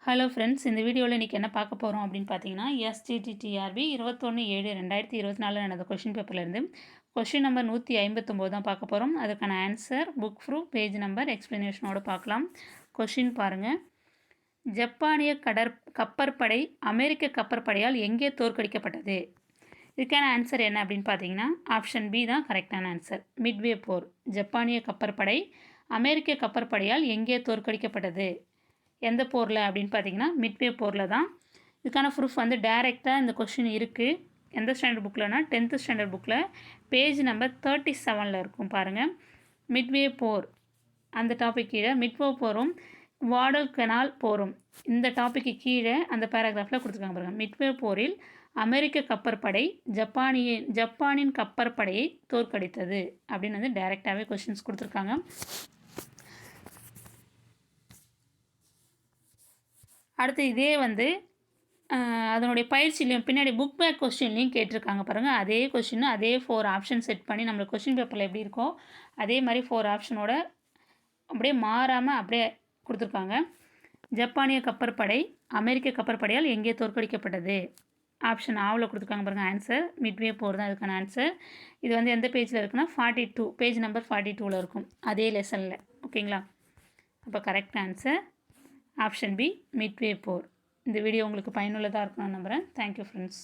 Hello friends, இந்த வீடியோவில் இன்றைக்கி என்ன பார்க்க போகிறோம் அப்படின்னு பார்த்தீங்கன்னா, எஸ்டிடிடிஆர்பி 21/7/2024 நடந்த கொஷின் பேப்பர்லேருந்து கொஷின் நம்பர் 159 தான் பார்க்க போகிறோம். அதுக்கான answer, book proof, page number, எக்ஸ்ப்ளனேஷனோடு பார்க்கலாம். கொஷின் பாருங்கள். ஜப்பானிய கப்பற்படை அமெரிக்க கப்பற்படையால் எங்கே தோற்கடிக்கப்பட்டது? இதுக்கான ஆன்சர் என்ன அப்படின்னு பார்த்தீங்கன்னா, ஆப்ஷன் பி தான் கரெக்டான ஆன்சர். மிட்வே போர். ஜப்பானிய கப்பற்படை அமெரிக்க கப்பற்படையால் எங்கே தோற்கடிக்கப்பட்டது? எந்த போரில் அப்படின்னு பார்த்தீங்கன்னா, மிட்வே போரில் தான். இதுக்கான ப்ரூஃப் வந்து டைரெக்டாக இந்த கொஷின் இருக்குது. எந்த ஸ்டாண்டர்ட் புக்கில்னா 10th ஸ்டாண்டர்ட் புக்கில் பேஜ் நம்பர் 37 இருக்கும் பாருங்கள். மிட்வே போர் அந்த டாபிக் கீழே மிட்வே போரும் வாடல் கெனால் போரும் இந்த டாப்பிக்கு கீழே அந்த பேராகிராஃபில் கொடுத்துருக்காங்க பாருங்கள். மிட்வே போரில் அமெரிக்க கப்பற்படை ஜப்பானின் கப்பற்படையை தோற்கடித்தது அப்படின்னு வந்து டைரெக்டாகவே கொஷின்ஸ் கொடுத்துருக்காங்க. அடுத்து இதே வந்து அதனுடைய பயிற்சியிலையும் பின்னாடி புக் பேக் கொஸ்டின்லையும் கேட்டிருக்காங்க பாருங்கள். அதே கொஸ்டின் அதே 4 ஆப்ஷன் செட் பண்ணி நம்மளுக்கு கொஸ்டின் பேப்பரில் எப்படி இருக்கோ அதே மாதிரி 4 ஆப்ஷனோட அப்படியே மாறாமல் அப்படியே கொடுத்துருக்காங்க. ஜப்பானிய கப்பற்படை அமெரிக்க கப்பற்படையால் எங்கே தோற்கடிக்கப்பட்டது? ஆப்ஷன் ஆவில் கொடுத்துருக்காங்க பாருங்கள். ஆன்சர் மிட்வே போர் தான் இதுக்கான ஆன்சர். இது வந்து எந்த பேஜில் இருக்குன்னா 42 பேஜ் நம்பர் 42ல் இருக்கும் அதே லெசனில். ஓகேங்களா? அப்போ correct answer option B Midway போர். இந்த வீடியோ உங்களுக்கு பயனுள்ளதாக இருக்கணும்னு நம்புகிறேன். Thank you friends.